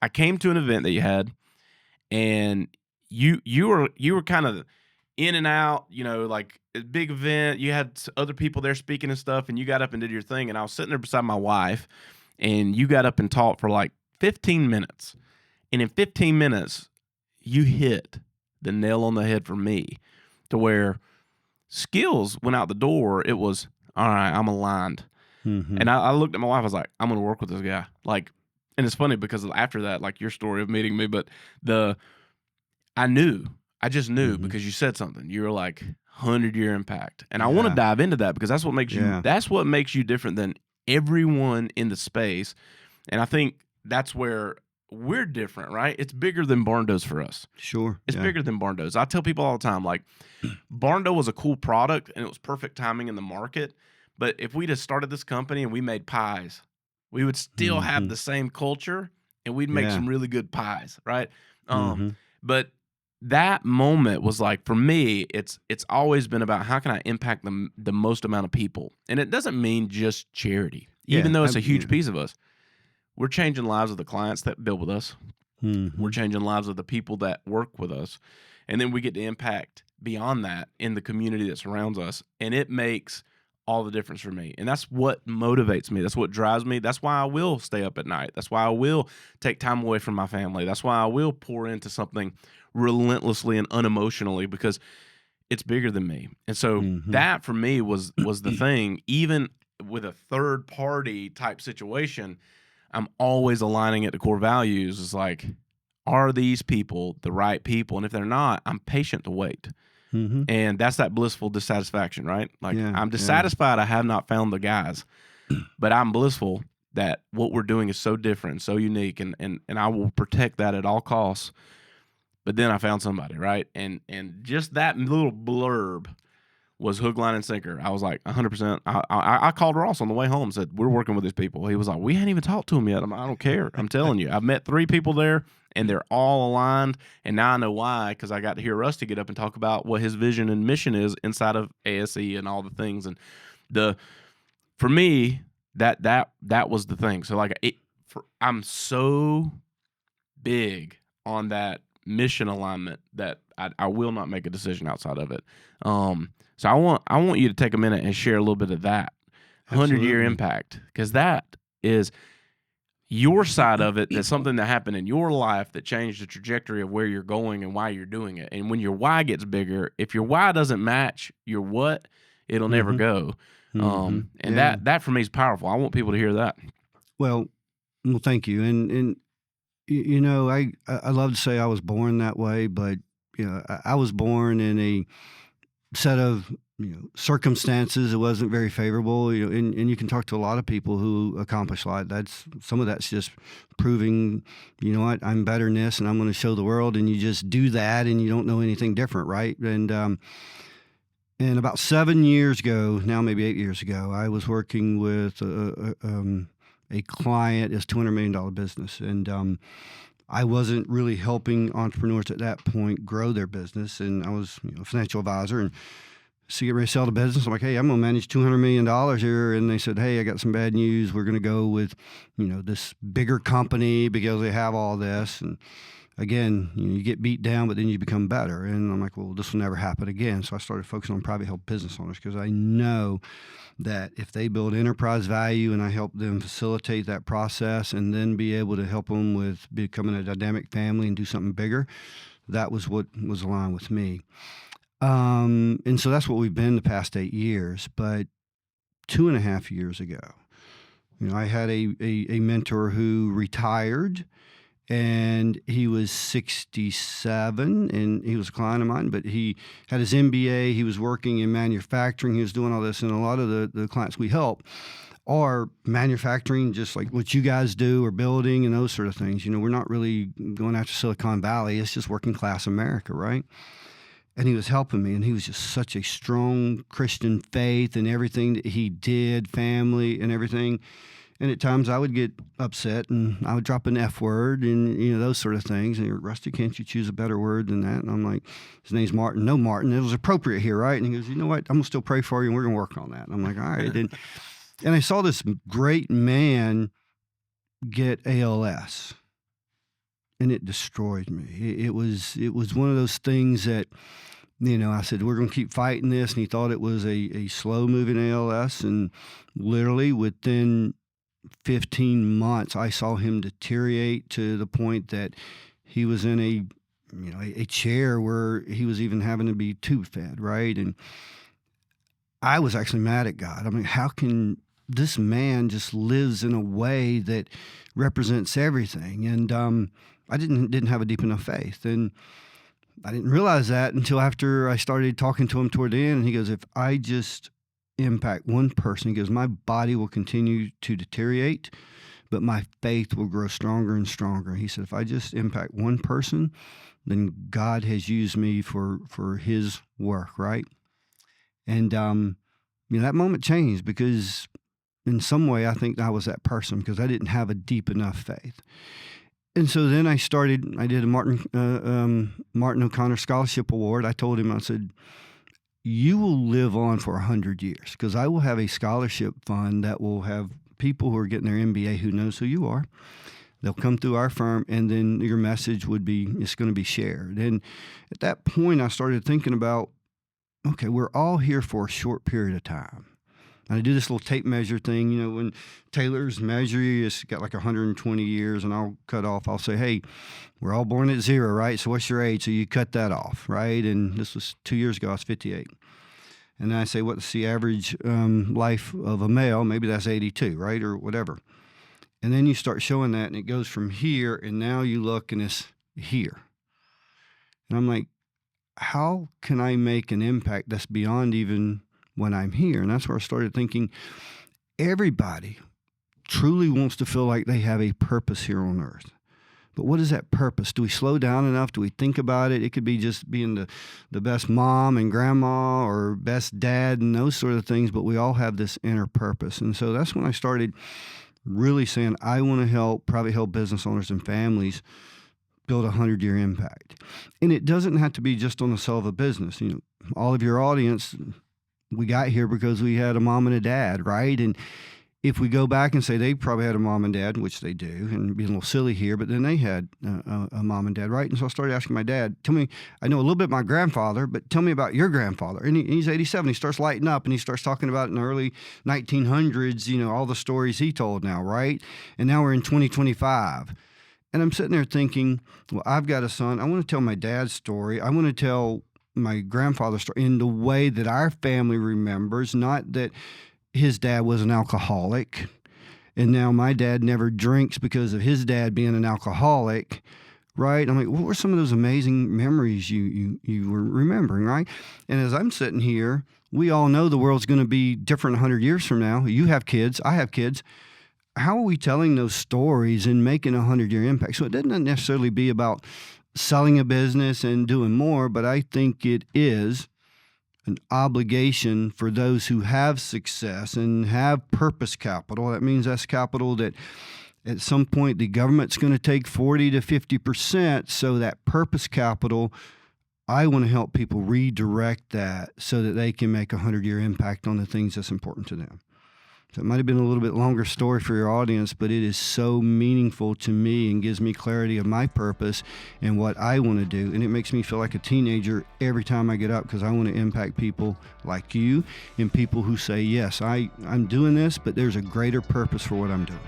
I came to an event that you had, and you were kind of in and out, like a big event. You had other people there speaking and stuff, and you got up and did your thing. And I was sitting there beside my wife, and you got up and talked for like 15 minutes. And in 15 minutes, you hit the nail on the head for me, to where skills went out the door. It was, all right, I'm aligned. Mm-hmm. And I looked at my wife, I was like, I'm going to work with this guy. Like, and it's funny because after that, like your story of meeting me, but I just knew because you said something. You were like 100-year impact. And I want to dive into that because that's what makes you different than everyone in the space. And I think that's where we're different, right? It's bigger than Barndo's for us. Sure. It's bigger than Barndo's. I tell people all the time, like, Barndo was a cool product and it was perfect timing in the market. But if we just started this company and we made pies, we would still have the same culture and we'd make some really good pies, right? But that moment was like, for me, it's always been about how can I impact the most amount of people. And it doesn't mean just charity, even though it's a huge piece of us. We're changing lives of the clients that build with us. We're changing lives of the people that work with us. And then we get to impact beyond that in the community that surrounds us. And it makes all the difference for me. And that's what motivates me. That's what drives me. That's why I will stay up at night. That's why I will take time away from my family. That's why I will pour into something relentlessly and unemotionally, because it's bigger than me. And so that for me was the thing. Even with a third party type situation, I'm always aligning it to core values. It's like, are these people the right people? And if they're not, I'm patient to wait. And that's that blissful dissatisfaction, right? Like, I'm dissatisfied I have not found the guys, but I'm blissful that what we're doing is so different, so unique, and I will protect that at all costs. But then I found somebody, right? And just that little blurb was hook, line, and sinker. I was like, 100%. I called Ross on the way home and said, we're working with these people. He was like, we hadn't even talked to them yet. I don't care. I'm telling you. I've met 3 people there, and they're all aligned. And now I know why, because I got to hear Rusty get up and talk about what his vision and mission is inside of ASE and all the things. And for me, that was the thing. So like, I'm so big on that mission alignment that I will not make a decision outside of it. So I want you to take a minute and share a little bit of that 100-year impact, because that is your side of it. That's something that happened in your life that changed the trajectory of where you're going and why you're doing it. And when your why gets bigger, if your why doesn't match your what, it'll never go. And that for me is powerful. I want people to hear that. Well, thank you. And you know, I love to say I was born that way, but I was born in a set of circumstances that wasn't very favorable. And you can talk to a lot of people who accomplish a lot. Some of that's just proving, you know what, I'm better than this, and I'm going to show the world. And you just do that, and you don't know anything different, right? And about 7 years ago, now maybe 8 years ago, I was working with a client. It's a $200 million business, and I wasn't really helping entrepreneurs at that point grow their business, and I was a financial advisor, and so get ready to sell the business. I'm like, hey, I'm going to manage $200 million here, and they said, hey, I got some bad news. We're going to go with this bigger company because they have all this, and again, you get beat down, but then you become better. And I'm like, well, this will never happen again. So I started focusing on private health business owners, because I know that if they build enterprise value and I help them facilitate that process and then be able to help them with becoming a dynamic family and do something bigger, that was what was aligned with me. And so that's what we've been the past 8 years. But 2.5 years ago, I had a mentor who retired. And he was 67, and he was a client of mine, but he had his MBA. He was working in manufacturing. He was doing all this, and a lot of the clients we help are manufacturing, just like what you guys do, or building and those sort of things. We're not really going after Silicon Valley. It's just working class America, right? And he was helping me, and he was just such a strong Christian faith in everything that he did, family and everything. And at times I would get upset, and I would drop an F word and, those sort of things. And Rusty, can't you choose a better word than that? And I'm like, his name's Martin. No, Martin, it was appropriate here, right? And he goes, you know what? I'm going to still pray for you, and we're going to work on that. And I'm like, all right. And I saw this great man get ALS. and it destroyed me. It was one of those things that, I said, we're going to keep fighting this. And he thought it was a slow moving ALS. And literally within 15 months, I saw him deteriorate to the point that he was in a chair where he was even having to be tube fed, right? And I was actually mad at God. I mean, how can this man just lives in a way that represents everything? And I didn't have a deep enough faith. And I didn't realize that until after I started talking to him toward the end. And he goes, if I just impact one person, he goes, my body will continue to deteriorate, but my faith will grow stronger and stronger. He said, if I just impact one person, then God has used me for his work, right? And that moment changed, because in some way I think I was that person, because I didn't have a deep enough faith. And so then I did a Martin O'Connor Scholarship Award. I told him, I said, you will live on for 100 years, because I will have a scholarship fund that will have people who are getting their MBA who knows who you are. They'll come through our firm, and then your message it's going to be shared. And at that point, I started thinking about, okay, we're all here for a short period of time. And I do this little tape measure thing, when Taylor's measure, it's got like 120 years, and I'll say, hey, we're all born at 0, right? So what's your age? So you cut that off, right? And this was 2 years ago, I was 58. And then I say, what's the average life of a male? Maybe that's 82, right? Or whatever. And then you start showing that, and it goes from here, and now you look, and it's here. And I'm like, how can I make an impact that's beyond even when I'm here? And that's where I started thinking, everybody truly wants to feel like they have a purpose here on earth. But what is that purpose? Do we slow down enough? Do we think about it? It could be just being the best mom and grandma, or best dad, and those sort of things, but we all have this inner purpose. And so that's when I started really saying, I want to help privately held business owners and families build a 100-year impact. And it doesn't have to be just on the sale of a business. All of your audience, we got here because we had a mom and a dad, right? And if we go back and say they probably had a mom and dad, which they do, and being a little silly here, but then they had a mom and dad, right? And so I started asking my dad, tell me, I know a little bit about my grandfather, but tell me about your grandfather. And he's 87. He starts lighting up, and he starts talking about in the early 1900s, all the stories he told now, right? And now we're in 2025. And I'm sitting there thinking, well, I've got a son. I want to tell my dad's story. I want to tell my grandfather's story in the way that our family remembers, not that his dad was an alcoholic, and now my dad never drinks because of his dad being an alcoholic, right? I'm like, what were some of those amazing memories you were remembering, right? And as I'm sitting here, we all know the world's going to be different 100 years from now. You have kids, I have kids. How are we telling those stories and making a 100-year impact? So it doesn't necessarily be about selling a business and doing more, but I think it is an obligation for those who have success and have purpose capital. That means that's capital that at some point the government's going to take 40 to 50%. So that purpose capital, I want to help people redirect that so that they can make a 100-year impact on the things that's important to them. So it might have been a little bit longer story for your audience, but it is so meaningful to me and gives me clarity of my purpose and what I want to do. And it makes me feel like a teenager every time I get up, because I want to impact people like you and people who say, yes, I'm doing this, but there's a greater purpose for what I'm doing.